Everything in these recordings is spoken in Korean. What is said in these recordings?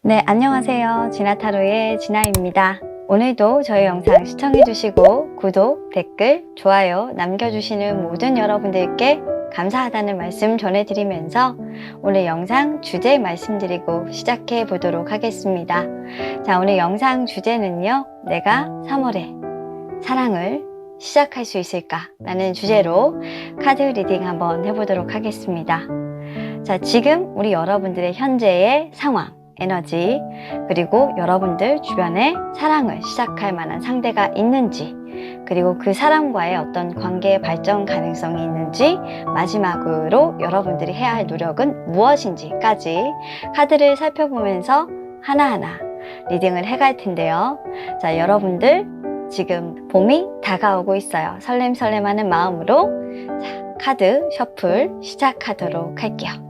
네, 안녕하세요. 진아타로의 진아입니다. 오늘도 저희 영상 시청해주시고 구독, 댓글, 좋아요 남겨주시는 모든 여러분들께 감사하다는 말씀 전해드리면서 오늘 영상 주제 말씀드리고 시작해 보도록 하겠습니다. 자, 오늘 영상 주제는요. 내가 3월에 사랑을 시작할 수 있을까? 라는 주제로 카드 리딩 한번 해보도록 하겠습니다. 자, 지금 우리 여러분들의 현재의 상황, 에너지, 그리고 여러분들 주변에 사랑을 시작할 만한 상대가 있는지, 그리고 그 사람과의 어떤 관계의 발전 가능성이 있는지, 마지막으로 여러분들이 해야 할 노력은 무엇인지까지 카드를 살펴보면서 하나하나 리딩을 해갈 텐데요. 자, 여러분들 지금 봄이 다가오고 있어요. 설렘설렘하는 마음으로 자, 카드 셔플 시작하도록 할게요.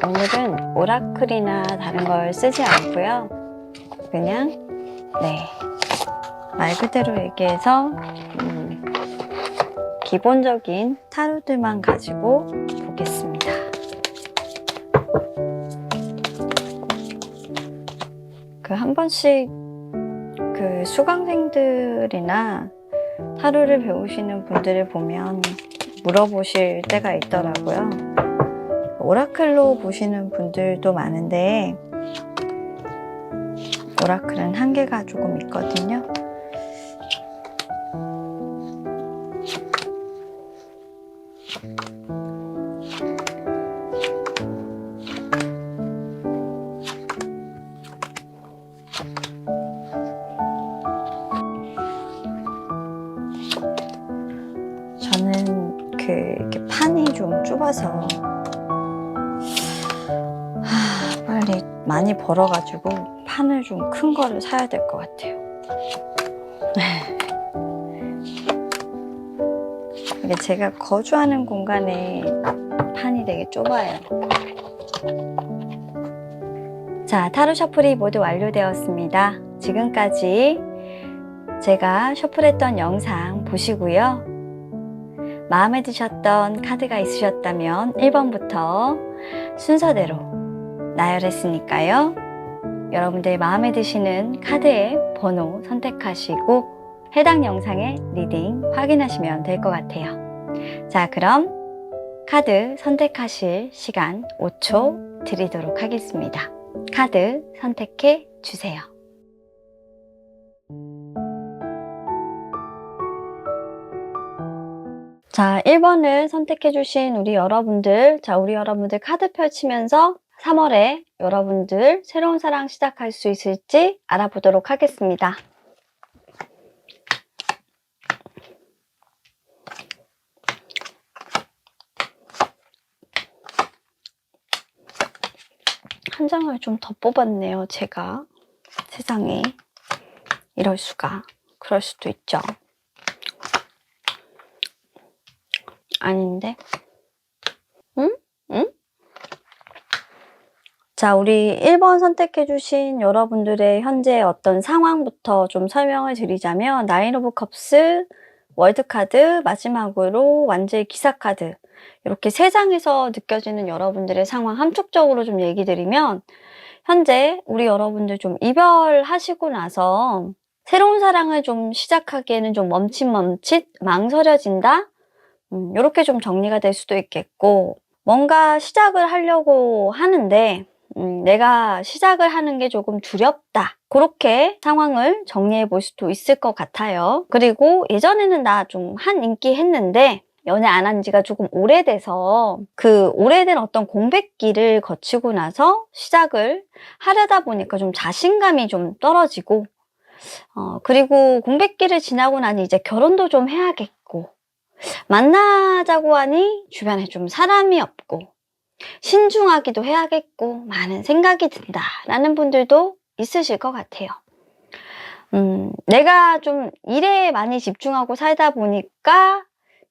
오늘은 오라클이나 다른 걸 쓰지 않고요. 그냥 말 그대로 얘기해서 기본적인 타로들만 가지고 보겠습니다. 그 한 번씩 그 수강생들이나 타로를 배우시는 분들을 보면 물어보실 때가 있더라고요. 오라클로 보시는 분들도 많은데 오라클은 한계가 조금 있거든요. 저는 이렇게 판이 좀 좁아서 빨리 많이 벌어가지고 판을 좀 큰 거를 사야 될 것 같아요. 이게 제가 거주하는 공간에 판이 되게 좁아요. 자, 타로 셔플이 모두 완료되었습니다. 지금까지 제가 셔플했던 영상 보시고요. 마음에 드셨던 카드가 있으셨다면 1번부터 순서대로 나열했으니까요. 여러분들 마음에 드시는 카드의 번호 선택하시고 해당 영상의 리딩 확인하시면 될 것 같아요. 자, 그럼 카드 선택하실 시간 5초 드리도록 하겠습니다. 카드 선택해 주세요. 자, 1번을 선택해 주신 우리 여러분들, 우리 여러분들 카드 펼치면서 3월에 여러분들 새로운 사랑 시작할 수 있을지 알아보도록 하겠습니다. 한 장을 좀 더 뽑았네요, 제가. 세상에. 이럴 수가. 그럴 수도 있죠. 아닌데? 응? 자, 우리 1번 선택해주신 여러분들의 현재 어떤 상황부터 좀 설명을 드리자면 나인 오브 컵스, 월드카드, 마지막으로 완제의 기사카드 이렇게 3장에서 느껴지는 여러분들의 상황 함축적으로 좀 얘기 드리면 현재 우리 여러분들 좀 이별하시고 나서 새로운 사랑을 좀 시작하기에는 좀 멈칫멈칫 망설여진다? 이렇게 좀 정리가 될 수도 있겠고 뭔가 시작을 하려고 하는데 내가 시작을 하는 게 조금 두렵다. 그렇게 상황을 정리해 볼 수도 있을 것 같아요. 그리고 예전에는 나 좀 한 인기 했는데 연애 안 한 지가 조금 오래돼서 그 오래된 어떤 공백기를 거치고 나서 시작을 하려다 보니까 좀 자신감이 좀 떨어지고, 그리고 공백기를 지나고 나니 이제 결혼도 좀 해야겠고, 만나자고 하니 주변에 좀 사람이 없고, 신중하기도 해야겠고, 많은 생각이 든다라는 분들도 있으실 것 같아요. 내가 좀 일에 많이 집중하고 살다 보니까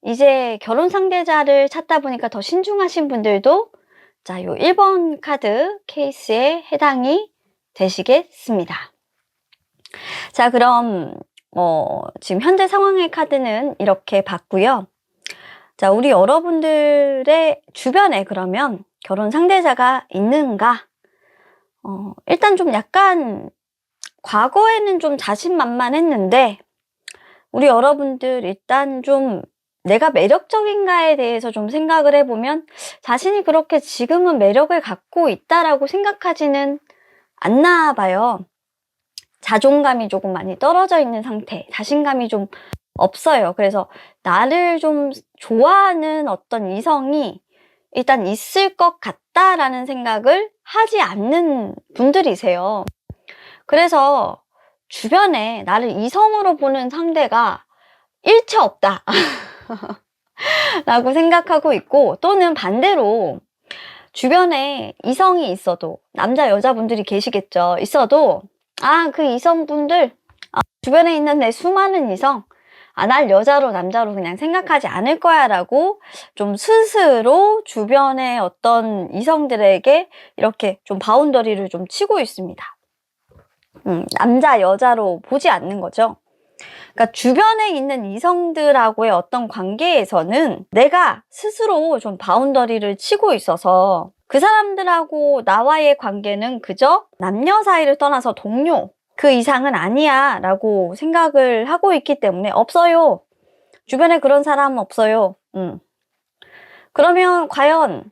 이제 결혼 상대자를 찾다 보니까 더 신중하신 분들도 자, 요 1번 카드 케이스에 해당이 되시겠습니다. 자, 그럼 지금 현재 상황의 카드는 이렇게 봤고요. 자, 우리 여러분들의 주변에 그러면 결혼 상대자가 있는가? 일단 좀 약간 과거에는 좀 자신만만했는데 우리 여러분들 일단 좀 내가 매력적인가에 대해서 좀 생각을 해보면 자신이 그렇게 지금은 매력을 갖고 있다라고 생각하지는 않나 봐요. 자존감이 조금 많이 떨어져 있는 상태, 자신감이 좀 없어요. 그래서 나를 좀 좋아하는 어떤 이성이 일단 있을 것 같다라는 생각을 하지 않는 분들이세요. 그래서 주변에 나를 이성으로 보는 상대가 일체 없다 라고 생각하고 있고, 또는 반대로 주변에 이성이 있어도, 남자 여자분들이 계시겠죠. 있어도 그 이성분들, 주변에 있는 내 수많은 이성, 날 여자로 남자로 그냥 생각하지 않을 거야 라고 좀 스스로 주변의 어떤 이성들에게 이렇게 좀 바운더리를 좀 치고 있습니다. 남자 여자로 보지 않는 거죠. 그러니까 주변에 있는 이성들하고의 어떤 관계에서는 내가 스스로 좀 바운더리를 치고 있어서 그 사람들하고 나와의 관계는 그저 남녀 사이를 떠나서 동료, 그 이상은 아니야 라고 생각을 하고 있기 때문에 없어요. 주변에 그런 사람은 없어요. 그러면 과연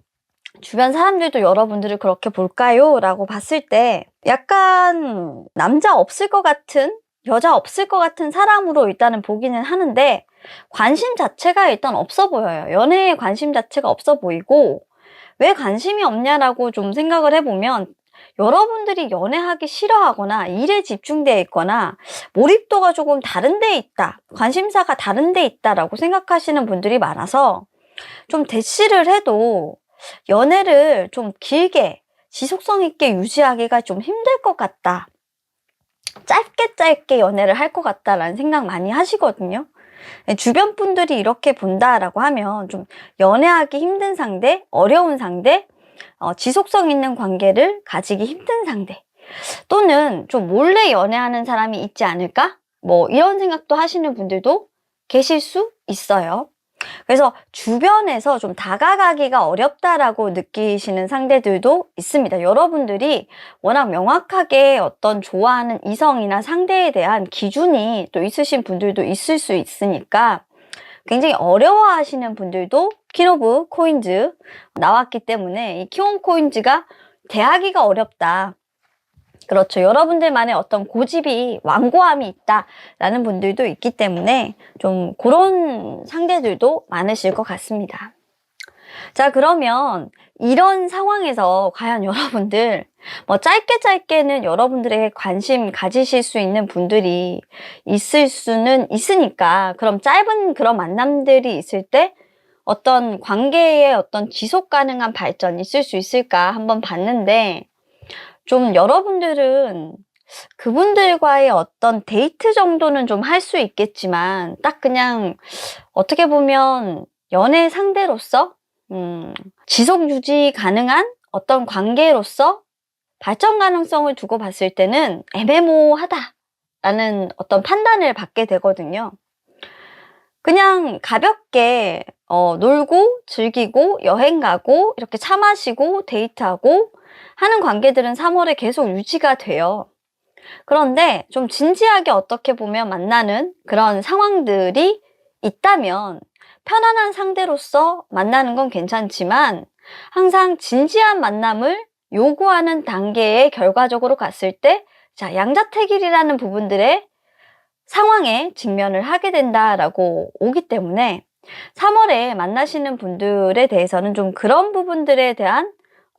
주변 사람들도 여러분들을 그렇게 볼까요? 라고 봤을 때 약간 남자 없을 것 같은, 여자 없을 것 같은 사람으로 일단은 보기는 하는데 관심 자체가 일단 없어 보여요. 연애에 관심 자체가 없어 보이고, 왜 관심이 없냐라고 좀 생각을 해보면 여러분들이 연애하기 싫어하거나 일에 집중되어 있거나 몰입도가 조금 다른 데 있다, 관심사가 다른 데 있다라고 생각하시는 분들이 많아서 좀 대시를 해도 연애를 좀 길게 지속성 있게 유지하기가 좀 힘들 것 같다, 짧게 연애를 할 것 같다라는 생각 많이 하시거든요. 주변 분들이 이렇게 본다라고 하면 좀 연애하기 힘든 상대, 어려운 상대, 지속성 있는 관계를 가지기 힘든 상대, 또는 좀 몰래 연애하는 사람이 있지 않을까? 이런 생각도 하시는 분들도 계실 수 있어요. 그래서 주변에서 좀 다가가기가 어렵다라고 느끼시는 상대들도 있습니다. 여러분들이 워낙 명확하게 어떤 좋아하는 이성이나 상대에 대한 기준이 또 있으신 분들도 있을 수 있으니까 굉장히 어려워하시는 분들도 퀸 오브 코인즈 나왔기 때문에 이 퀸 오브 코인즈가 대하기가 어렵다. 그렇죠. 여러분들만의 어떤 고집이, 완고함이 있다라는 분들도 있기 때문에 좀 그런 상대들도 많으실 것 같습니다. 자, 그러면 이런 상황에서 과연 여러분들 짧게는 여러분들에게 관심 가지실 수 있는 분들이 있을 수는 있으니까, 그럼 짧은 그런 만남들이 있을 때 어떤 관계의 어떤 지속 가능한 발전이 있을 수 있을까 한번 봤는데, 좀 여러분들은 그분들과의 어떤 데이트 정도는 좀 할 수 있겠지만 딱 그냥 어떻게 보면 연애 상대로서 지속 유지 가능한 어떤 관계로서 발전 가능성을 두고 봤을 때는 애매모호하다라는 어떤 판단을 받게 되거든요. 그냥 가볍게 놀고 즐기고 여행 가고 이렇게 차 마시고 데이트하고 하는 관계들은 3월에 계속 유지가 돼요. 그런데 좀 진지하게 어떻게 보면 만나는 그런 상황들이 있다면 편안한 상대로서 만나는 건 괜찮지만 항상 진지한 만남을 요구하는 단계에 결과적으로 갔을 때 양자택일이라는 부분들의 상황에 직면을 하게 된다라고 오기 때문에 3월에 만나시는 분들에 대해서는 좀 그런 부분들에 대한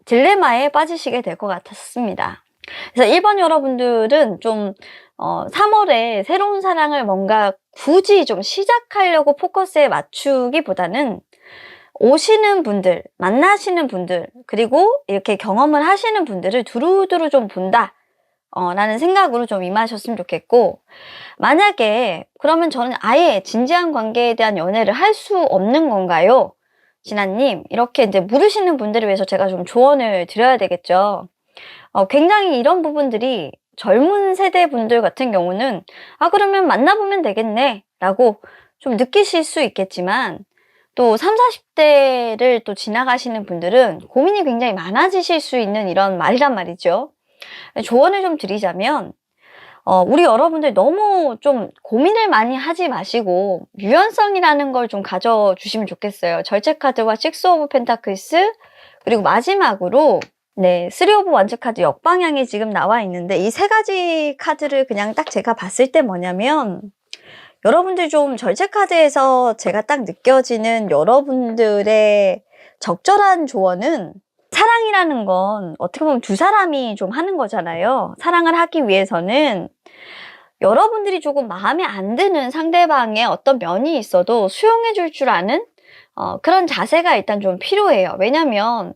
딜레마에 빠지시게 될 것 같았습니다. 그래서 1번 여러분들은 좀 3월에 새로운 사랑을 뭔가 굳이 좀 시작하려고 포커스에 맞추기보다는 오시는 분들, 만나시는 분들, 그리고 이렇게 경험을 하시는 분들을 두루두루 좀 본다. 라는 생각으로 좀 임하셨으면 좋겠고, 만약에 그러면 저는 아예 진지한 관계에 대한 연애를 할 수 없는 건가요? 진아님, 이렇게 이제 물으시는 분들을 위해서 제가 좀 조언을 드려야 되겠죠. 굉장히 이런 부분들이 젊은 세대 분들 같은 경우는 그러면 만나보면 되겠네 라고 좀 느끼실 수 있겠지만, 또 3, 40대를 또 지나가시는 분들은 고민이 굉장히 많아지실 수 있는 이런 말이란 말이죠. 조언을 좀 드리자면, 우리 여러분들 너무 좀 고민을 많이 하지 마시고 유연성이라는 걸 좀 가져주시면 좋겠어요. 절제카드와 식스 오브 펜타클스, 그리고 마지막으로 네, 쓰리 오브 원즈 카드 역방향이 지금 나와 있는데, 이 세 가지 카드를 그냥 딱 제가 봤을 때 뭐냐면, 여러분들 좀 절제카드에서 제가 딱 느껴지는 여러분들의 적절한 조언은, 사랑이라는 건 어떻게 보면 두 사람이 좀 하는 거잖아요. 사랑을 하기 위해서는 여러분들이 조금 마음에 안 드는 상대방의 어떤 면이 있어도 수용해 줄 줄 아는 그런 자세가 일단 좀 필요해요. 왜냐면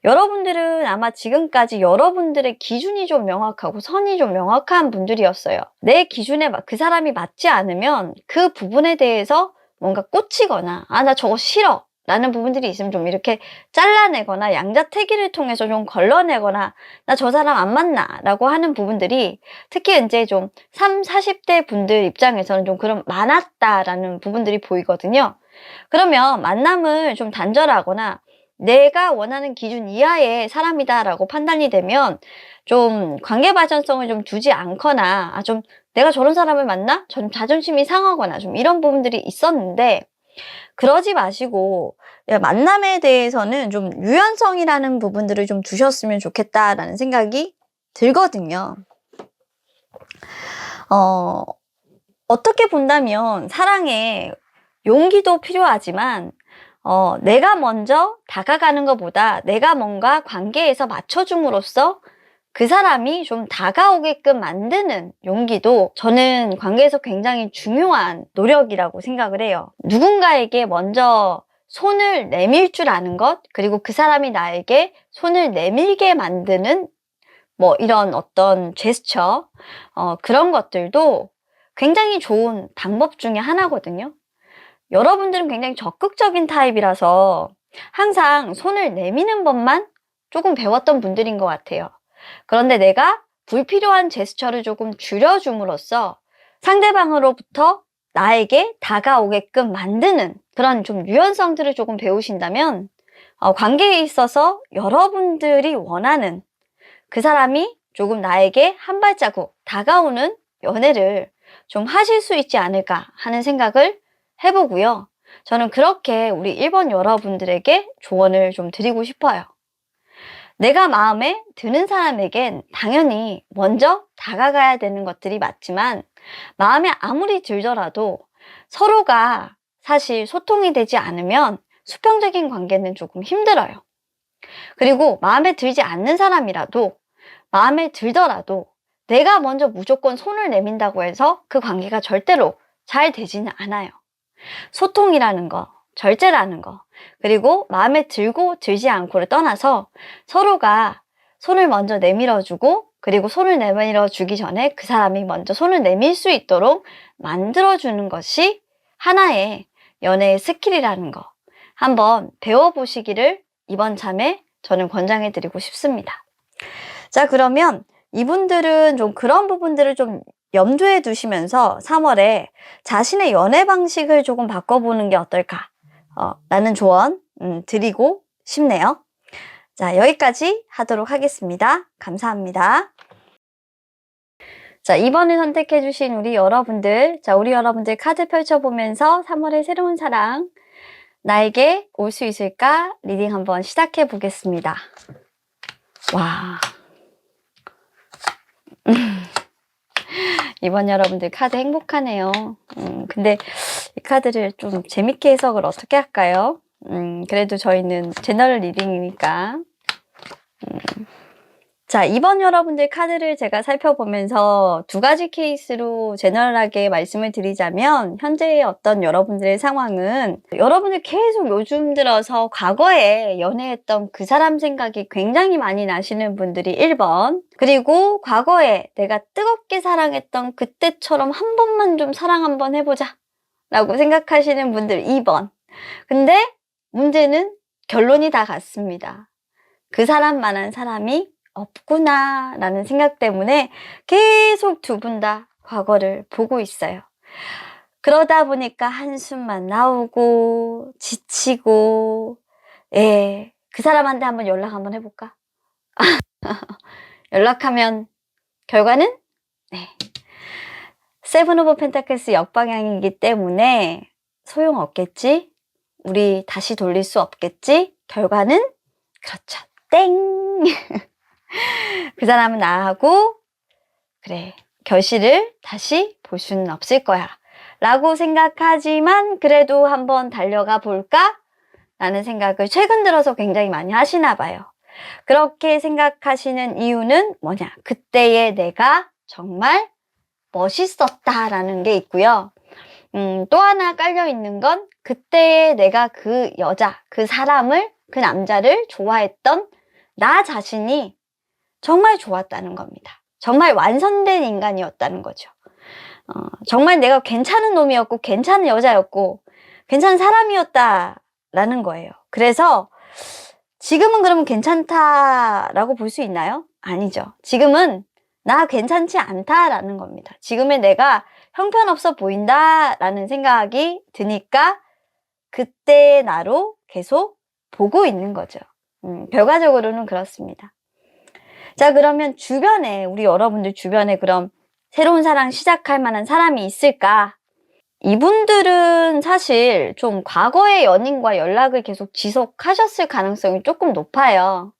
여러분들은 아마 지금까지 여러분들의 기준이 좀 명확하고 선이 좀 명확한 분들이었어요. 내 기준에 그 사람이 맞지 않으면 그 부분에 대해서 뭔가 꽂히거나 나 저거 싫어 라는 부분들이 있으면 좀 이렇게 잘라내거나 양자택일을 통해서 좀 걸러내거나 나 저 사람 안 만나 라고 하는 부분들이, 특히 이제 좀 3, 40대 분들 입장에서는 좀 그런 많았다라는 부분들이 보이거든요. 그러면 만남을 좀 단절하거나 내가 원하는 기준 이하의 사람이다라고 판단이 되면 좀 관계 발전성을 좀 두지 않거나 좀 내가 저런 사람을 만나? 좀 자존심이 상하거나 좀 이런 부분들이 있었는데, 그러지 마시고 만남에 대해서는 좀 유연성이라는 부분들을 좀 두셨으면 좋겠다라는 생각이 들거든요. 어떻게 본다면 사랑에 용기도 필요하지만 내가 먼저 다가가는 것보다 내가 뭔가 관계에서 맞춰줌으로써 그 사람이 좀 다가오게끔 만드는 용기도 저는 관계에서 굉장히 중요한 노력이라고 생각을 해요. 누군가에게 먼저 손을 내밀 줄 아는 것, 그리고 그 사람이 나에게 손을 내밀게 만드는 뭐 이런 어떤 제스처, 그런 것들도 굉장히 좋은 방법 중에 하나거든요. 여러분들은 굉장히 적극적인 타입이라서 항상 손을 내미는 법만 조금 배웠던 분들인 것 같아요. 그런데 내가 불필요한 제스처를 조금 줄여줌으로써 상대방으로부터 나에게 다가오게끔 만드는 그런 좀 유연성들을 조금 배우신다면, 관계에 있어서 여러분들이 원하는 그 사람이 조금 나에게 한 발자국 다가오는 연애를 좀 하실 수 있지 않을까 하는 생각을 해보고요. 저는 그렇게 우리 1번 여러분들에게 조언을 좀 드리고 싶어요. 내가 마음에 드는 사람에겐 당연히 먼저 다가가야 되는 것들이 맞지만, 마음에 아무리 들더라도 서로가 사실 소통이 되지 않으면 수평적인 관계는 조금 힘들어요. 그리고 마음에 들지 않는 사람이라도, 마음에 들더라도 내가 먼저 무조건 손을 내민다고 해서 그 관계가 절대로 잘 되지는 않아요. 소통이라는 거, 절제라는 거, 그리고 마음에 들고 들지 않고를 떠나서 서로가 손을 먼저 내밀어주고, 그리고 손을 내밀어주기 전에 그 사람이 먼저 손을 내밀 수 있도록 만들어주는 것이 하나의 연애의 스킬이라는 거, 한번 배워보시기를 이번 참에 저는 권장해드리고 싶습니다. 자, 그러면 이분들은 좀 그런 부분들을 좀 염두에 두시면서 3월에 자신의 연애 방식을 조금 바꿔보는 게 어떨까 라는 조언 드리고 싶네요. 자, 여기까지 하도록 하겠습니다. 감사합니다. 자, 이번에 선택해주신 우리 여러분들, 우리 여러분들 카드 펼쳐보면서 3월의 새로운 사랑 나에게 올 수 있을까? 리딩 한번 시작해 보겠습니다. 와. 이번 여러분들 카드 행복하네요. 근데 이 카드를 좀 재밌게 해석을 어떻게 할까요? 그래도 저희는 제너럴 리딩이니까. 자, 이번 여러분들 카드를 제가 살펴보면서 두 가지 케이스로 제너럴하게 말씀을 드리자면, 현재의 어떤 여러분들의 상황은 여러분들 계속 요즘 들어서 과거에 연애했던 그 사람 생각이 굉장히 많이 나시는 분들이 1번, 그리고 과거에 내가 뜨겁게 사랑했던 그때처럼 한 번만 좀 사랑 한번 해보자 라고 생각하시는 분들 2번. 근데 문제는 결론이 다 같습니다. 그 사람만한 사람이 없구나 라는 생각 때문에 계속 두 분 다 과거를 보고 있어요. 그러다 보니까 한숨만 나오고 지치고, 그 사람한테 한번 연락 한번 해볼까? 연락하면 결과는 세븐 오브 펜타클스 역방향이기 때문에 소용없겠지? 우리 다시 돌릴 수 없겠지? 결과는 그렇죠. 땡! 그 사람은 나하고 그래 결실을 다시 볼 수는 없을 거야 라고 생각하지만 그래도 한번 달려가 볼까? 라는 생각을 최근 들어서 굉장히 많이 하시나 봐요. 그렇게 생각하시는 이유는 뭐냐? 그때의 내가 정말 멋있었다라는 게 있고요. 또 하나 깔려있는 건 그때의 내가 그 여자, 그 사람을, 그 남자를 좋아했던 나 자신이 정말 좋았다는 겁니다. 정말 완성된 인간이었다는 거죠. 정말 내가 괜찮은 놈이었고 괜찮은 여자였고 괜찮은 사람이었다라는 거예요. 그래서 지금은 그러면 괜찮다라고 볼 수 있나요? 아니죠. 지금은 나 괜찮지 않다라는 겁니다. 지금의 내가 형편없어 보인다라는 생각이 드니까 그때의 나로 계속 보고 있는 거죠. 결과적으로는 그렇습니다. 자, 그러면 주변에, 우리 여러분들 주변에 그럼 새로운 사랑 시작할 만한 사람이 있을까? 이분들은 사실 좀 과거의 연인과 연락을 계속 지속하셨을 가능성이 조금 높아요.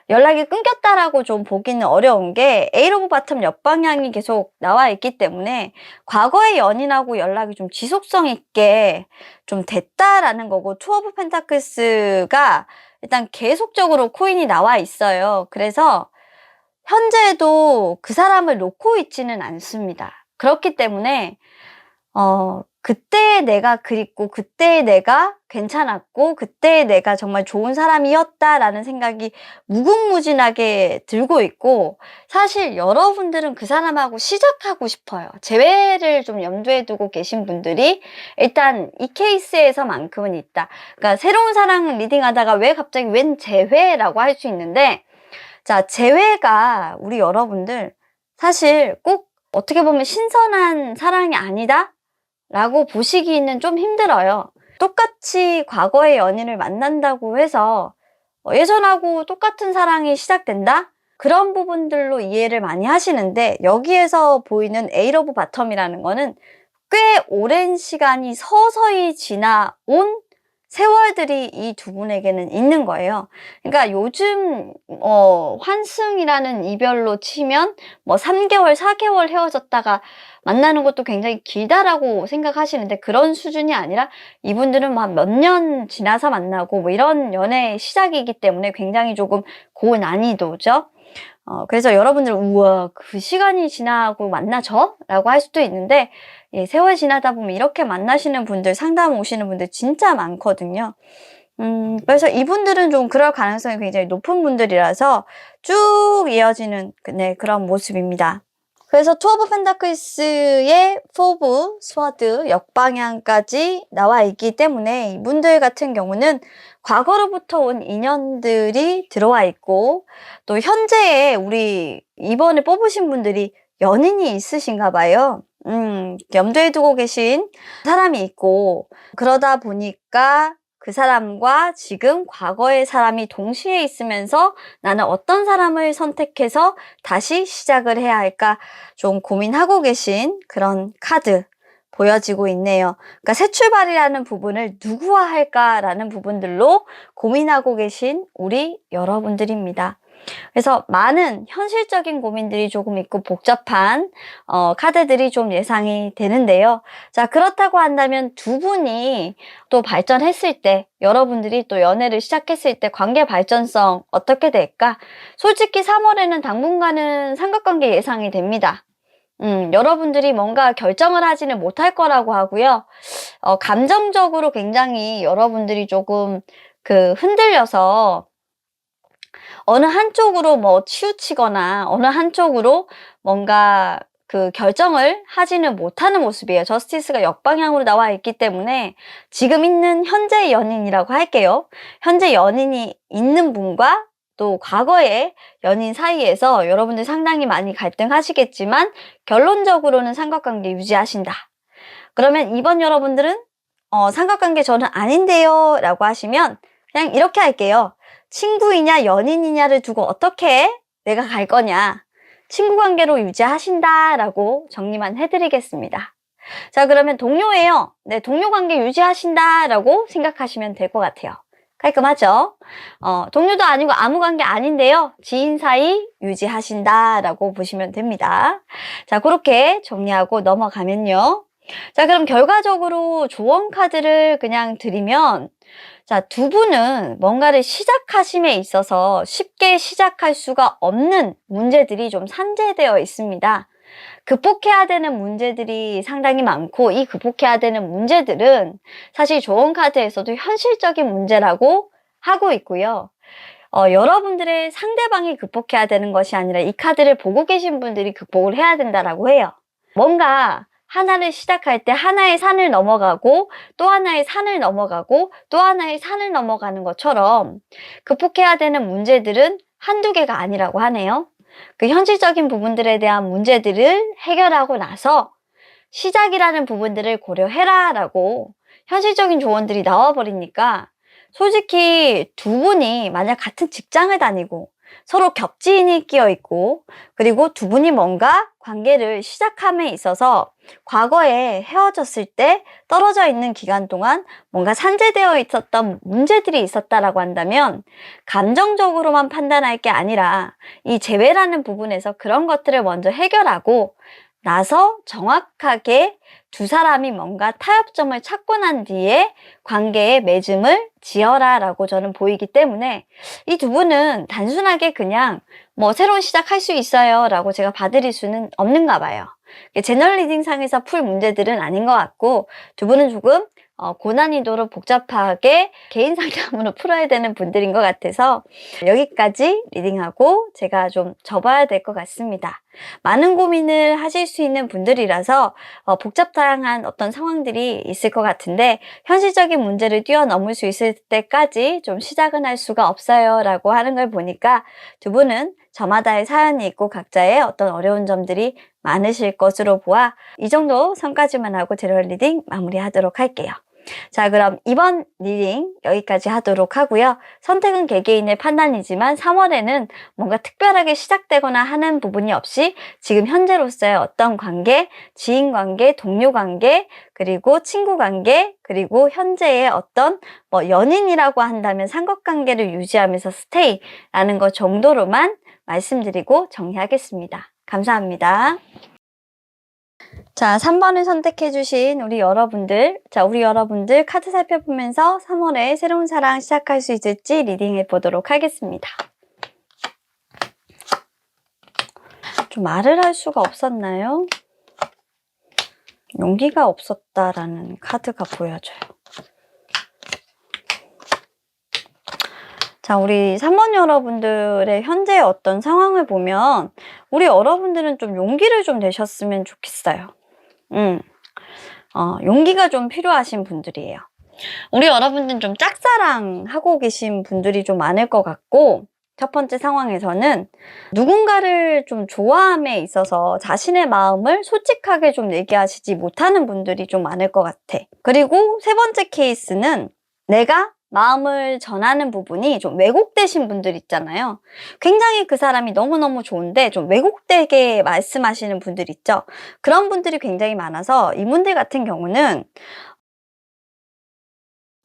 연락이 끊겼다라고 좀 보기는 어려운 게 에이트 오브 바텀 역방향이 계속 나와 있기 때문에 과거의 연인하고 연락이 좀 지속성 있게 좀 됐다라는 거고, 투 오브 펜타클스가 일단 계속적으로 코인이 나와 있어요. 그래서 현재도 그 사람을 놓고 있지는 않습니다. 그렇기 때문에 그때의 내가 그립고 그때의 내가 괜찮았고 그때의 내가 정말 좋은 사람이었다라는 생각이 무궁무진하게 들고 있고, 사실 여러분들은 그 사람하고 시작하고 싶어요. 재회를 좀 염두에 두고 계신 분들이 일단 이 케이스에서만큼은 있다. 그러니까 새로운 사랑 리딩하다가 왜 갑자기 웬 재회라고 할 수 있는데, 자, 재회가 우리 여러분들 사실 꼭 어떻게 보면 신선한 사랑이 아니다? 라고 보시기는 좀 힘들어요. 똑같이 과거의 연인을 만난다고 해서 예전하고 똑같은 사랑이 시작된다? 그런 부분들로 이해를 많이 하시는데, 여기에서 보이는 에이트 오브 바텀이라는 거는 꽤 오랜 시간이 서서히 지나온 세월들이 이 두 분에게는 있는 거예요. 그러니까 요즘 환승이라는 이별로 치면 뭐 3개월, 4개월 헤어졌다가 만나는 것도 굉장히 길다라고 생각하시는데, 그런 수준이 아니라 이분들은 막 몇 년 지나서 만나고 뭐 이런 연애 시작이기 때문에 굉장히 조금 고난이도죠. 그래서 여러분들 우와 그 시간이 지나고 만나죠? 라고 할 수도 있는데, 세월 지나다 보면 이렇게 만나시는 분들, 상담 오시는 분들 진짜 많거든요. 그래서 이분들은 좀 그럴 가능성이 굉장히 높은 분들이라서 쭉 이어지는 그런 모습입니다. 그래서 투 오브 펜타클스의 포 오브 스워드 역방향까지 나와 있기 때문에 이분들 같은 경우는 과거로부터 온 인연들이 들어와 있고, 또 현재에 우리 이번에 뽑으신 분들이 연인이 있으신가 봐요. 염두에 두고 계신 사람이 있고, 그러다 보니까 그 사람과 지금 과거의 사람이 동시에 있으면서 나는 어떤 사람을 선택해서 다시 시작을 해야 할까 좀 고민하고 계신 그런 카드 보여지고 있네요. 그러니까 새 출발이라는 부분을 누구와 할까라는 부분들로 고민하고 계신 우리 여러분들입니다. 그래서 많은 현실적인 고민들이 조금 있고 복잡한 카드들이 좀 예상이 되는데요. 자, 그렇다고 한다면 두 분이 또 발전했을 때, 여러분들이 또 연애를 시작했을 때 관계 발전성 어떻게 될까? 솔직히 3월에는 당분간은 삼각관계 예상이 됩니다. 여러분들이 뭔가 결정을 하지는 못할 거라고 하고요. 감정적으로 굉장히 여러분들이 조금 흔들려서 어느 한쪽으로 뭐 치우치거나 어느 한쪽으로 뭔가 결정을 하지는 못하는 모습이에요. 저스티스가 역방향으로 나와 있기 때문에 지금 있는 현재 연인이라고 할게요. 현재 연인이 있는 분과 또 과거의 연인 사이에서 여러분들 상당히 많이 갈등하시겠지만 결론적으로는 삼각관계 유지하신다. 그러면 이번 여러분들은 삼각관계 저는 아닌데요 라고 하시면 그냥 이렇게 할게요. 친구이냐 연인이냐를 두고 어떻게 내가 갈 거냐, 친구 관계로 유지하신다 라고 정리만 해드리겠습니다. 자, 그러면 동료예요. 네, 동료 관계 유지하신다 라고 생각하시면 될 것 같아요. 깔끔하죠? 동료도 아니고 아무 관계 아닌데요, 지인 사이 유지하신다 라고 보시면 됩니다. 자, 그렇게 정리하고 넘어가면요, 자, 그럼 결과적으로 조언 카드를 그냥 드리면, 자, 두 분은 뭔가를 시작하심에 있어서 쉽게 시작할 수가 없는 문제들이 좀 산재되어 있습니다. 극복해야 되는 문제들이 상당히 많고, 이 극복해야 되는 문제들은 사실 조언 카드에서도 현실적인 문제라고 하고 있고요. 여러분들의 상대방이 극복해야 되는 것이 아니라 이 카드를 보고 계신 분들이 극복을 해야 된다라고 해요. 뭔가 하나를 시작할 때 하나의 산을 넘어가고 또 하나의 산을 넘어가고 또 하나의 산을 넘어가는 것처럼 극복해야 되는 문제들은 한두 개가 아니라고 하네요. 그 현실적인 부분들에 대한 문제들을 해결하고 나서 시작이라는 부분들을 고려해라 라고 현실적인 조언들이 나와버리니까, 솔직히 두 분이 만약 같은 직장을 다니고 서로 겹지인이 끼어 있고, 그리고 두 분이 뭔가 관계를 시작함에 있어서 과거에 헤어졌을 때 떨어져 있는 기간 동안 뭔가 산재되어 있었던 문제들이 있었다라고 한다면, 감정적으로만 판단할 게 아니라 이 재회라는 부분에서 그런 것들을 먼저 해결하고 나서 정확하게 두 사람이 뭔가 타협점을 찾고 난 뒤에 관계의 맺음을 지어라 라고 저는 보이기 때문에, 이 두 분은 단순하게 그냥 뭐 새로운 시작할 수 있어요 라고 제가 봐드릴 수는 없는가 봐요. 제너럴 리딩 상에서 풀 문제들은 아닌 것 같고, 두 분은 조금 고난이도로 복잡하게 개인 상담으로 풀어야 되는 분들인 것 같아서 여기까지 리딩하고 제가 좀 접어야 될 것 같습니다. 많은 고민을 하실 수 있는 분들이라서 복잡다양한 어떤 상황들이 있을 것 같은데, 현실적인 문제를 뛰어넘을 수 있을 때까지 좀 시작은 할 수가 없어요 라고 하는 걸 보니까, 두 분은 저마다의 사연이 있고 각자의 어떤 어려운 점들이 많으실 것으로 보아 이 정도 선까지만 하고 제너럴 리딩 마무리하도록 할게요. 자, 그럼 이번 리딩 여기까지 하도록 하고요. 선택은 개개인의 판단이지만 3월에는 뭔가 특별하게 시작되거나 하는 부분이 없이 지금 현재로서의 어떤 관계, 지인 관계, 동료 관계, 그리고 친구 관계, 그리고 현재의 어떤 연인이라고 한다면 삼각관계를 유지하면서 스테이라는 것 정도로만 말씀드리고 정리하겠습니다. 감사합니다. 자, 3번을 선택해주신 우리 여러분들, 우리 여러분들 카드 살펴보면서 3월에 새로운 사랑 시작할 수 있을지 리딩해 보도록 하겠습니다. 좀 말을 할 수가 없었나요? 용기가 없었다라는 카드가 보여져요. 자, 우리 3번 여러분들의 현재의 어떤 상황을 보면 우리 여러분들은 좀 용기를 좀 내셨으면 좋겠어요. 용기가 좀 필요하신 분들이에요. 우리 여러분들은 좀 짝사랑하고 계신 분들이 좀 많을 것 같고, 첫 번째 상황에서는 누군가를 좀 좋아함에 있어서 자신의 마음을 솔직하게 좀 얘기하시지 못하는 분들이 좀 많을 것 같아. 그리고 세 번째 케이스는 내가 마음을 전하는 부분이 좀 왜곡되신 분들 있잖아요. 굉장히 그 사람이 너무너무 좋은데 좀 왜곡되게 말씀하시는 분들 있죠. 그런 분들이 굉장히 많아서 이분들 같은 경우는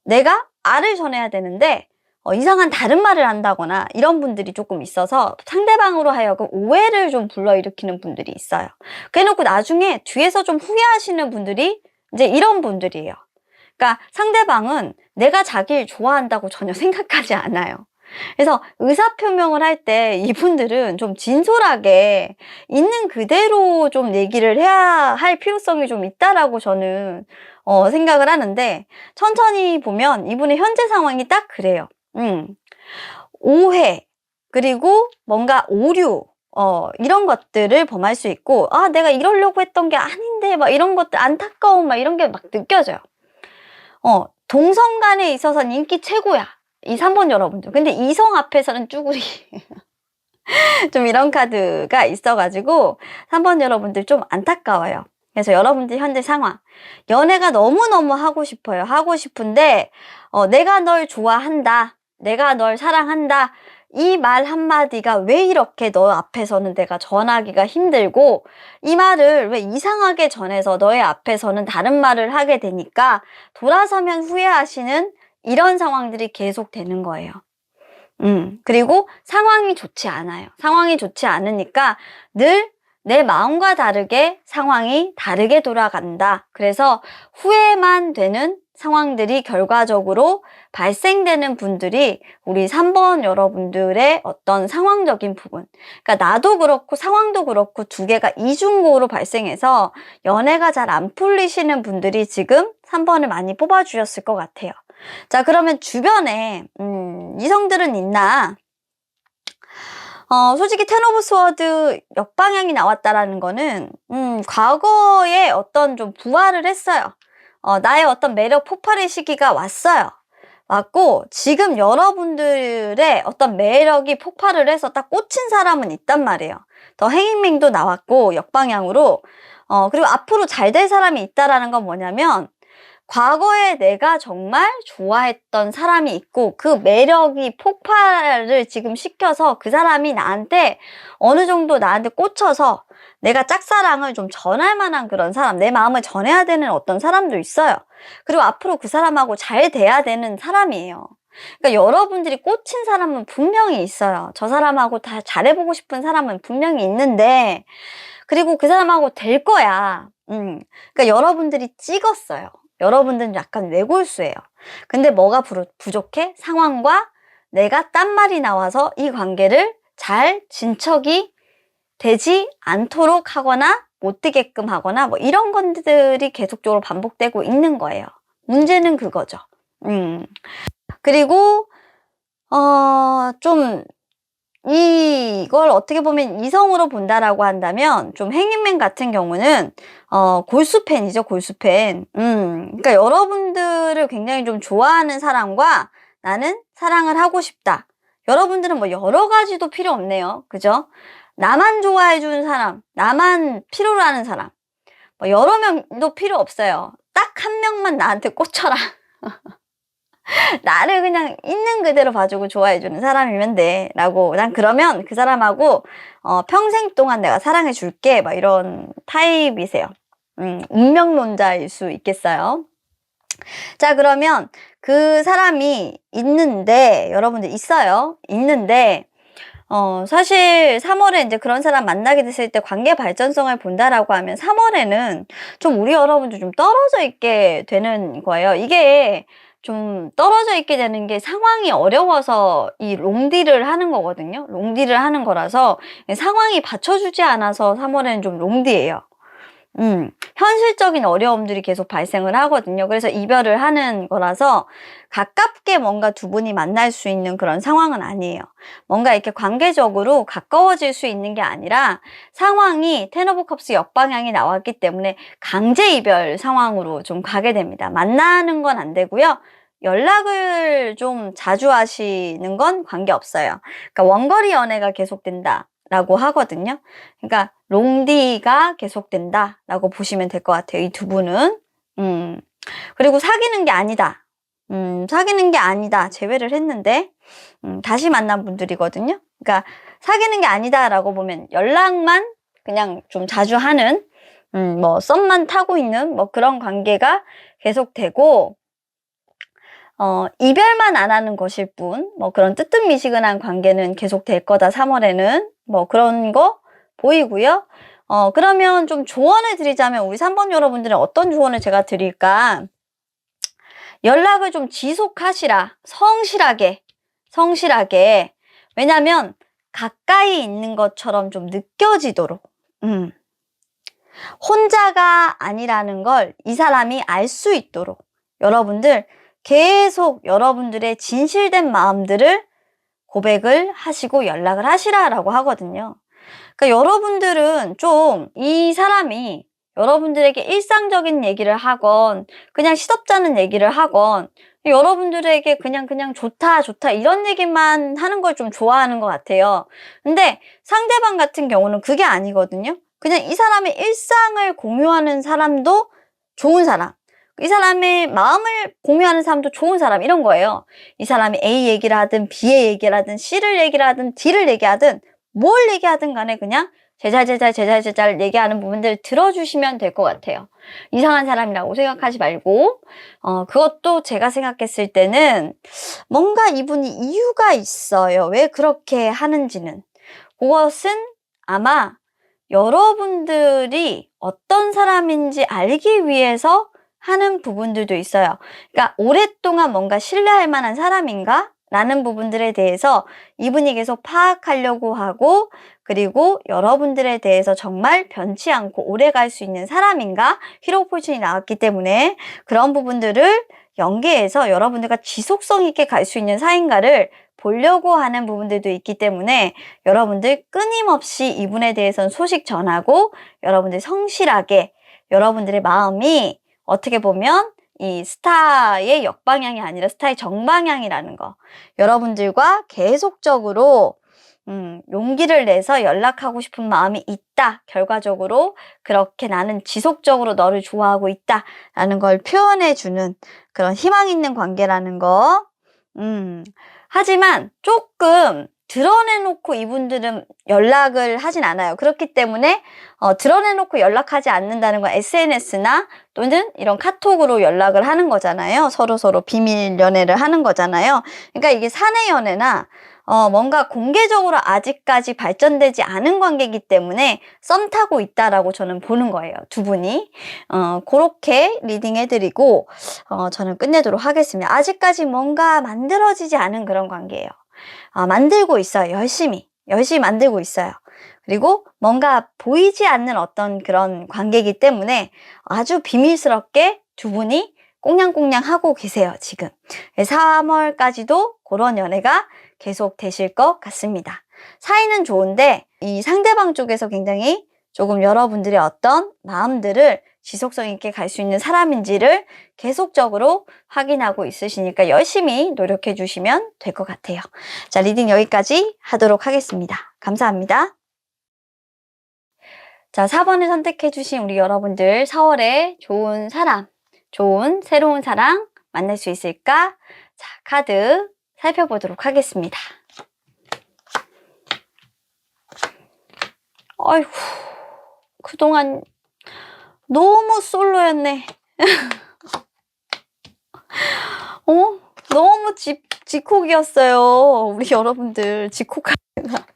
내가 알을 전해야 되는데 이상한 다른 말을 한다거나 이런 분들이 조금 있어서 상대방으로 하여금 오해를 좀 불러일으키는 분들이 있어요. 그래놓고 나중에 뒤에서 좀 후회하시는 분들이 이제 이런 분들이에요. 그러니까 상대방은 내가 자기를 좋아한다고 전혀 생각하지 않아요. 그래서 의사표명을 할 때 이분들은 좀 진솔하게 있는 그대로 좀 얘기를 해야 할 필요성이 좀 있다라고 저는 생각을 하는데, 천천히 보면 이분의 현재 상황이 딱 그래요. 오해, 그리고 뭔가 오류, 이런 것들을 범할 수 있고, 아, 내가 이러려고 했던 게 아닌데, 막 이런 것들, 안타까움, 막 이런 게 막 느껴져요. 동성 간에 있어서는 인기 최고야. 이 3번 여러분들. 근데 이성 앞에서는 쭈구리. 좀 이런 카드가 있어가지고 3번 여러분들 좀 안타까워요. 그래서 여러분들 현재 상황, 연애가 너무너무 하고 싶어요. 하고 싶은데 내가 널 좋아한다, 내가 널 사랑한다, 이 말 한마디가 왜 이렇게 너 앞에서는 내가 전하기가 힘들고, 이 말을 왜 이상하게 전해서 너의 앞에서는 다른 말을 하게 되니까 돌아서면 후회하시는 이런 상황들이 계속 되는 거예요. 그리고 상황이 좋지 않아요. 상황이 좋지 않으니까 늘 내 마음과 다르게 상황이 다르게 돌아간다. 그래서 후회만 되는 상황들이 결과적으로 발생되는 분들이 우리 3번 여러분들의 어떤 상황적인 부분. 그러니까 나도 그렇고 상황도 그렇고 두 개가 이중고로 발생해서 연애가 잘 안 풀리시는 분들이 지금 3번을 많이 뽑아주셨을 것 같아요. 자, 그러면 주변에 이성들은 있나? 솔직히 텐 오브 스워드 역방향이 나왔다라는 거는 과거에 어떤 좀 부활을 했어요. 나의 어떤 매력 폭발의 시기가 왔어요. 왔고, 지금 여러분들의 어떤 매력이 폭발을 해서 딱 꽂힌 사람은 있단 말이에요. 더 행잉맹도 나왔고 역방향으로. 그리고 앞으로 잘 될 사람이 있다라는 건 뭐냐면, 과거에 내가 정말 좋아했던 사람이 있고 그 매력이 폭발을 지금 시켜서 그 사람이 나한테 어느 정도 나한테 꽂혀서 내가 짝사랑을 좀 전할 만한 그런 사람, 내 마음을 전해야 되는 어떤 사람도 있어요. 그리고 앞으로 그 사람하고 잘 돼야 되는 사람이에요. 그러니까 여러분들이 꽂힌 사람은 분명히 있어요. 저 사람하고 다 잘해보고 싶은 사람은 분명히 있는데, 그리고 그 사람하고 될 거야. 그러니까 여러분들이 찍었어요. 여러분들은 약간 외골수예요. 근데 뭐가 부족해? 상황과 내가 딴 말이 나와서 이 관계를 잘 진척이 되지 않도록 하거나 못 되게끔 하거나 뭐 이런 것들이 계속적으로 반복되고 있는 거예요. 문제는 그거죠. 그리고 좀 이걸 어떻게 보면 이성으로 본다라고 한다면, 좀 행인맨 같은 경우는 골수팬이죠, 골수팬. 그러니까 여러분들을 굉장히 좀 좋아하는 사람과 나는 사랑을 하고 싶다. 여러분들은 뭐 여러 가지도 필요 없네요. 그죠? 나만 좋아해 주는 사람, 나만 필요로 하는 사람, 뭐 여러 명도 필요 없어요. 딱 한 명만 나한테 꽂혀라. 나를 그냥 있는 그대로 봐주고 좋아해주는 사람이면 돼 라고, 난 그러면 그 사람하고 평생 동안 내가 사랑해 줄게, 막 이런 타입이세요. 운명론자일 수 있겠어요. 자, 그러면 그 사람이 있는데, 여러분들 있어요. 있는데 사실 3월에 이제 그런 사람 만나게 됐을 때 관계 발전성을 본다라고 하면 3월에는 좀 우리 여러분들 좀 떨어져 있게 되는 거예요. 이게 좀 떨어져 있게 되는 게 상황이 어려워서 이 롱디를 하는 거거든요. 롱디를 하는 거라서 상황이 받쳐주지 않아서 3월에는 좀 롱디예요. 현실적인 어려움들이 계속 발생을 하거든요. 그래서 이별을 하는 거라서 가깝게 뭔가 두 분이 만날 수 있는 그런 상황은 아니에요. 뭔가 이렇게 관계적으로 가까워질 수 있는 게 아니라 상황이 텐 오브 컵스 역방향이 나왔기 때문에 강제 이별 상황으로 좀 가게 됩니다. 만나는 건 안 되고요. 연락을 좀 자주 하시는 건 관계없어요. 그러니까 원거리 연애가 계속된다 라고 하거든요. 그러니까 롱디가 계속된다 라고 보시면 될 것 같아요. 이 두 분은. 그리고 사귀는 게 아니다. 사귀는 게 아니다 제외를 했는데 다시 만난 분들이거든요. 그러니까 사귀는 게 아니다 라고 보면 연락만 그냥 좀 자주 하는, 뭐 썸만 타고 있는 뭐 그런 관계가 계속되고, 이별만 안 하는 것일 뿐, 뭐 그런 뜨뜻미시근한 관계는 계속 될 거다, 3월에는. 뭐 그런 거 보이고요. 그러면 좀 조언을 드리자면 우리 3번 여러분들은 어떤 조언을 제가 드릴까? 연락을 좀 지속하시라. 성실하게. 왜냐면 가까이 있는 것처럼 좀 느껴지도록. 혼자가 아니라는 걸 이 사람이 알 수 있도록 여러분들 계속 여러분들의 진실된 마음들을 고백을 하시고 연락을 하시라라고 하거든요. 그러니까 여러분들은 좀 이 사람이 여러분들에게 일상적인 얘기를 하건 그냥 시덥잖은 얘기를 하건 여러분들에게 그냥 좋다 이런 얘기만 하는 걸 좀 좋아하는 것 같아요. 근데 상대방 같은 경우는 그게 아니거든요. 그냥 이 사람의 일상을 공유하는 사람도 좋은 사람, 이 사람의 마음을 공유하는 사람도 좋은 사람, 이런 거예요. 이 사람이 A 얘기를 하든 B의 얘기를 하든 C를 얘기를 하든 D를 얘기하든 뭘 얘기하든 간에 그냥 제잘 얘기하는 부분들 들어주시면 될 것 같아요. 이상한 사람이라고 생각하지 말고, 그것도 제가 생각했을 때는 뭔가 이분이 이유가 있어요. 왜 그렇게 하는지는. 그것은 아마 여러분들이 어떤 사람인지 알기 위해서 하는 부분들도 있어요. 그러니까 오랫동안 뭔가 신뢰할 만한 사람인가? 라는 부분들에 대해서 이분이 계속 파악하려고 하고, 그리고 여러분들에 대해서 정말 변치 않고 오래 갈 수 있는 사람인가? 히로 포지션이 나왔기 때문에 그런 부분들을 연계해서 여러분들과 지속성 있게 갈 수 있는 사이인가를 보려고 하는 부분들도 있기 때문에 여러분들 끊임없이 이분에 대해서는 소식 전하고, 여러분들 성실하게, 여러분들의 마음이 어떻게 보면 이 스타의 역방향이 아니라 스타의 정방향이라는 거, 여러분들과 계속적으로 용기를 내서 연락하고 싶은 마음이 있다. 결과적으로 그렇게 나는 지속적으로 너를 좋아하고 있다 라는 걸 표현해주는 그런 희망 있는 관계라는 거. 하지만 조금 드러내놓고 이분들은 연락을 하진 않아요. 그렇기 때문에 드러내놓고 연락하지 않는다는 건 SNS나 또는 이런 카톡으로 연락을 하는 거잖아요. 서로 비밀 연애를 하는 거잖아요. 그러니까 이게 사내 연애나 뭔가 공개적으로 아직까지 발전되지 않은 관계이기 때문에 썸 타고 있다라고 저는 보는 거예요. 두 분이. 그렇게 리딩해드리고 저는 끝내도록 하겠습니다. 아직까지 뭔가 만들어지지 않은 그런 관계예요. 만들고 있어요. 열심히 만들고 있어요. 그리고 뭔가 보이지 않는 어떤 그런 관계이기 때문에 아주 비밀스럽게 두 분이 꽁냥꽁냥 하고 계세요, 지금. 3월까지도 그런 연애가 계속 되실 것 같습니다. 사이는 좋은데 이 상대방 쪽에서 굉장히 조금 여러분들의 어떤 마음들을 지속성 있게 갈 수 있는 사람인지를 계속적으로 확인하고 있으시니까 열심히 노력해 주시면 될 것 같아요. 자, 리딩 여기까지 하도록 하겠습니다. 감사합니다. 자, 4번을 선택해 주신 우리 여러분들, 4월에 좋은 사람, 좋은 새로운 사랑 만날 수 있을까? 자, 카드 살펴보도록 하겠습니다. 아이고, 그동안 너무 솔로였네. 너무 지콕이었어요. 우리 여러분들, 지콕하느라.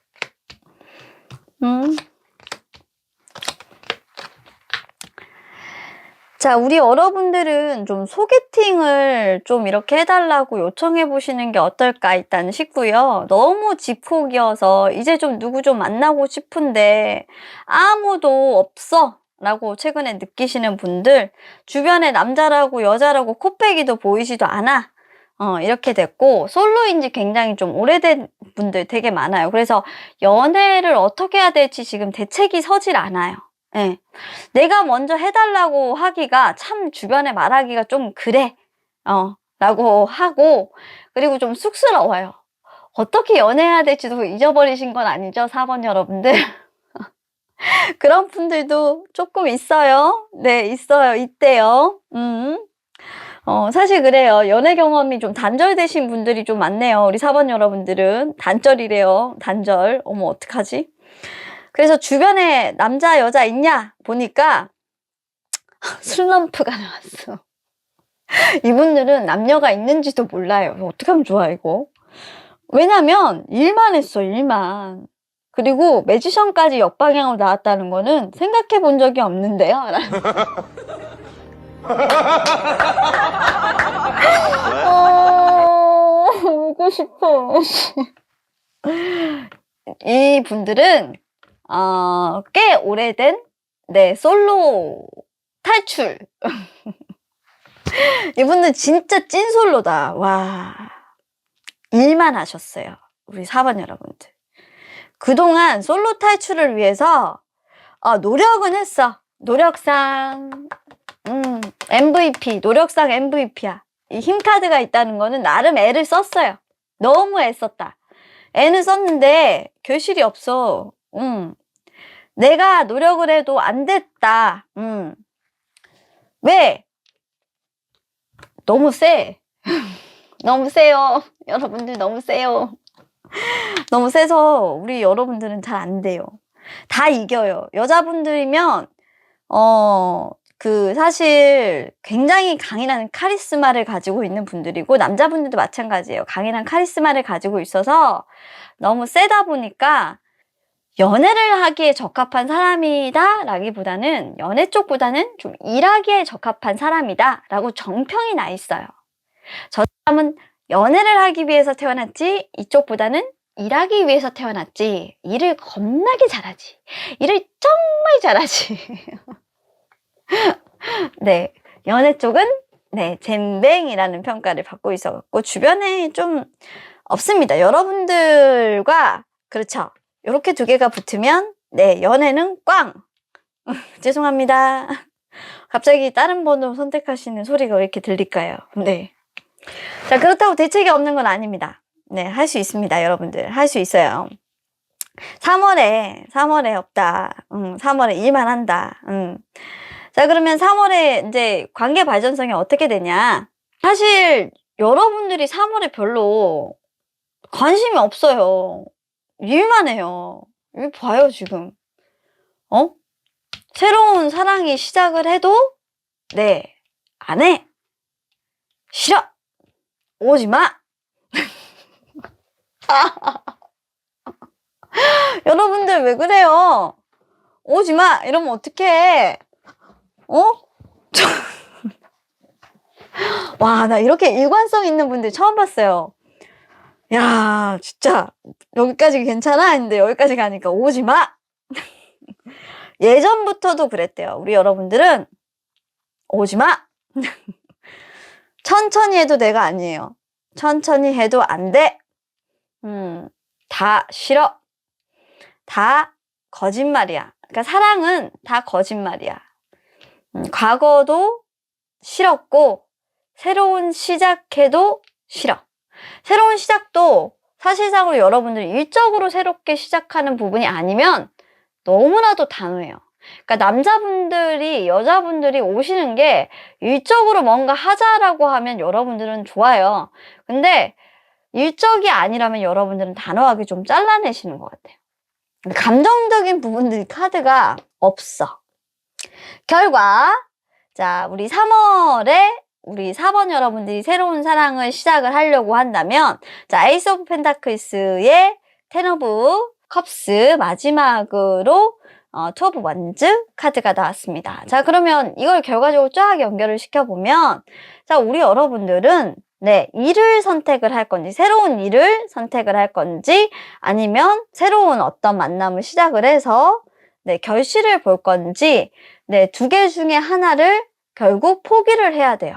자, 우리 여러분들은 좀 소개팅을 좀 이렇게 해달라고 요청해 보시는 게 어떨까 일단 싶고요. 너무 집콕이어서 이제 좀 누구 좀 만나고 싶은데 아무도 없어 라고 최근에 느끼시는 분들, 주변에 남자라고 여자라고 코빼기도 보이지도 않아, 이렇게 됐고, 솔로인지 굉장히 좀 오래된 분들 되게 많아요. 그래서 연애를 어떻게 해야 될지 지금 대책이 서질 않아요. 네. 내가 먼저 해달라고 하기가 참 주변에 말하기가 좀 그래 라고 하고, 그리고 좀 쑥스러워요. 어떻게 연애해야 될지도 잊어버리신 건 아니죠, 4번 여러분들? 그런 분들도 조금 있어요. 네, 있대요. 사실 그래요. 연애 경험이 좀 단절되신 분들이 좀 많네요. 우리 4번 여러분들은 단절이래요. 단절. 어머, 어떡하지? 그래서 주변에 남자 여자 있냐 보니까 슬럼프가 나왔어. 이분들은 남녀가 있는지도 몰라요. 어떻게 하면 좋아, 이거? 왜냐면 일만 했어, 일만. 그리고 매지션까지 역방향으로 나왔다는 거는 생각해 본 적이 없는데요. 울고 싶어. 이 분들은 꽤 오래된 솔로 탈출. 이분들 진짜 찐솔로다. 와, 일만 하셨어요. 우리 4번 여러분들. 그동안 솔로 탈출을 위해서 노력은 했어. 노력상 MVP, 노력상 MVP야. 이 힘카드가 있다는 거는 나름 애를 썼어요. 너무 애썼다. 애는 썼는데 결실이 없어. 내가 노력을 해도 안 됐다. 왜? 너무 세. 너무 세요. 여러분들 너무 세요. 너무 세서 우리 여러분들은 잘 안 돼요. 다 이겨요. 여자분들이면 사실 굉장히 강인한 카리스마를 가지고 있는 분들이고 남자분들도 마찬가지예요. 강인한 카리스마를 가지고 있어서 너무 세다 보니까 연애를 하기에 적합한 사람이다 라기보다는 연애 쪽보다는 좀 일하기에 적합한 사람이다 라고 정평이 나 있어요. 저 사람은 연애를 하기 위해서 태어났지 이쪽보다는 일하기 위해서 태어났지. 일을 겁나게 잘하지. 일을 정말 잘하지. 네, 연애 쪽은 잼뱅이라는 평가를 받고 있어갖고 주변에 좀 없습니다. 여러분들과 그렇죠. 이렇게 두 개가 붙으면 연애는 꽝. 죄송합니다. 갑자기 다른 번호 선택하시는 소리가 왜 이렇게 들릴까요? 네. 자, 그렇다고 대책이 없는 건 아닙니다. 네, 할 수 있습니다. 여러분들 할 수 있어요. 3월에 없다. 3월에 일만 한다. 자, 그러면 3월에 이제 관계 발전성이 어떻게 되냐? 사실 여러분들이 3월에 별로 관심이 없어요. 일만 해요. 이거 봐요, 지금. 새로운 사랑이 시작을 해도 안 해. 싫어. 오지 마. 여러분들 왜 그래요? 오지 마. 이러면 어떡해? 와, 나 이렇게 일관성 있는 분들 처음 봤어요. 야, 진짜 여기까지 괜찮아? 했는데 여기까지 가니까 오지 마. 예전부터도 그랬대요. 우리 여러분들은 오지 마. 천천히 해도 내가 아니에요. 천천히 해도 안 돼. 다 싫어. 다 거짓말이야. 그러니까 사랑은 다 거짓말이야. 과거도 싫었고 새로운 시작해도 싫어. 새로운 시작도 사실상으로 여러분들이 일적으로 새롭게 시작하는 부분이 아니면 너무나도 단호해요. 그러니까 남자분들이 여자분들이 오시는 게 일적으로 뭔가 하자라고 하면 여러분들은 좋아요. 근데 일적이 아니라면 여러분들은 단호하게 좀 잘라내시는 것 같아요. 감정적인 부분들이 카드가 없어. 결과 자, 우리 3월에 우리 4번 여러분들이 새로운 사랑을 시작을 하려고 한다면 자, 에이스 오브 펜타클스의 텐 오브 컵스 마지막으로 투 오브 원즈 카드가 나왔습니다. 자, 그러면 이걸 결과적으로 쫙 연결을 시켜보면 자, 우리 여러분들은 일을 선택을 할 건지 새로운 일을 선택을 할 건지 아니면 새로운 어떤 만남을 시작을 해서 결실을 볼 건지 두 개 중에 하나를 결국 포기를 해야 돼요.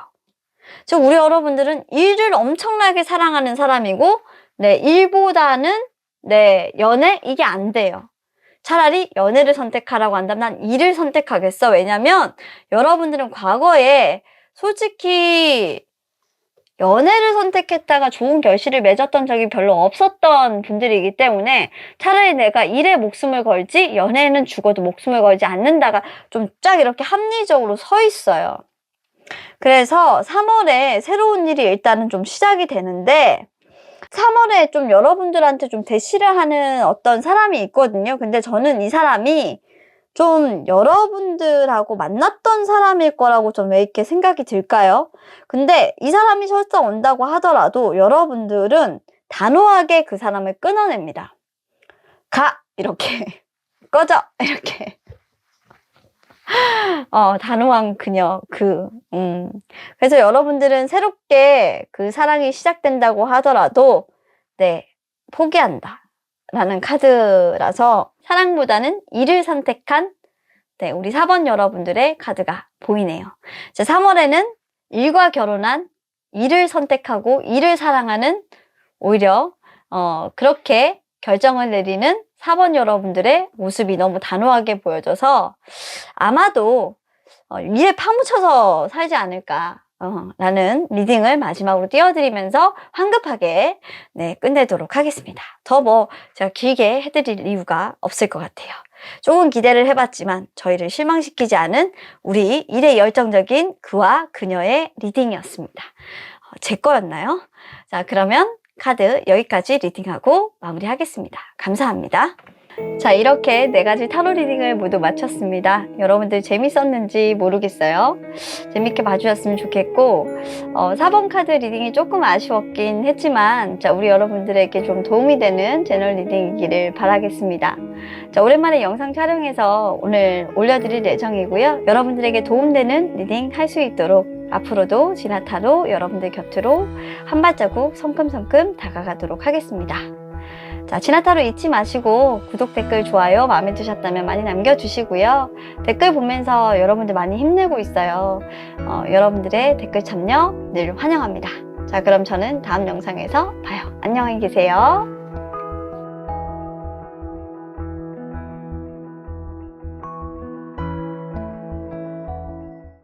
즉 우리 여러분들은 일을 엄청나게 사랑하는 사람이고 일보다는 연애 이게 안 돼요. 차라리 연애를 선택하라고 한다면 난 일을 선택하겠어. 왜냐면 여러분들은 과거에 솔직히 연애를 선택했다가 좋은 결실을 맺었던 적이 별로 없었던 분들이기 때문에 차라리 내가 일에 목숨을 걸지 연애는 죽어도 목숨을 걸지 않는다가 좀 쫙 이렇게 합리적으로 서 있어요. 그래서 3월에 새로운 일이 일단은 좀 시작이 되는데 3월에 좀 여러분들한테 좀 대시를 하는 어떤 사람이 있거든요. 근데 저는 이 사람이 좀 여러분들하고 만났던 사람일 거라고 좀 왜 이렇게 생각이 들까요? 근데 이 사람이 설사 온다고 하더라도 여러분들은 단호하게 그 사람을 끊어냅니다. 가! 이렇게. 꺼져! 이렇게. 단호한 그녀, 그래서 여러분들은 새롭게 그 사랑이 시작된다고 하더라도, 네, 포기한다. 라는 카드라서 사랑보다는 일을 선택한, 네, 우리 4번 여러분들의 카드가 보이네요. 3월에는 일과 결혼한, 일을 선택하고 일을 사랑하는, 오히려, 그렇게 결정을 내리는 4번 여러분들의 모습이 너무 단호하게 보여져서 아마도 일에 파묻혀서 살지 않을까 라는 리딩을 마지막으로 띄워드리면서 황급하게 네, 끝내도록 하겠습니다. 더 제가 길게 해드릴 이유가 없을 것 같아요. 조금 기대를 해봤지만 저희를 실망시키지 않은 우리 일에 열정적인 그와 그녀의 리딩이었습니다. 제 거였나요? 자, 그러면 카드 여기까지 리딩하고 마무리하겠습니다. 감사합니다. 자, 이렇게 4가지 타로 리딩을 모두 마쳤습니다. 여러분들 재밌었는지 모르겠어요. 재밌게 봐주셨으면 좋겠고 4번 카드 리딩이 조금 아쉬웠긴 했지만 자, 우리 여러분들에게 좀 도움이 되는 제너럴 리딩이기를 바라겠습니다. 자, 오랜만에 영상 촬영해서 오늘 올려드릴 예정이고요. 여러분들에게 도움되는 리딩 할 수 있도록 앞으로도 진화타로 여러분들 곁으로 한 발자국 성큼성큼 다가가도록 하겠습니다. 자, 진화타로 잊지 마시고 구독, 댓글, 좋아요 마음에 드셨다면 많이 남겨주시고요. 댓글 보면서 여러분들 많이 힘내고 있어요. 여러분들의 댓글 참여 늘 환영합니다. 자, 그럼 저는 다음 영상에서 봐요. 안녕히 계세요.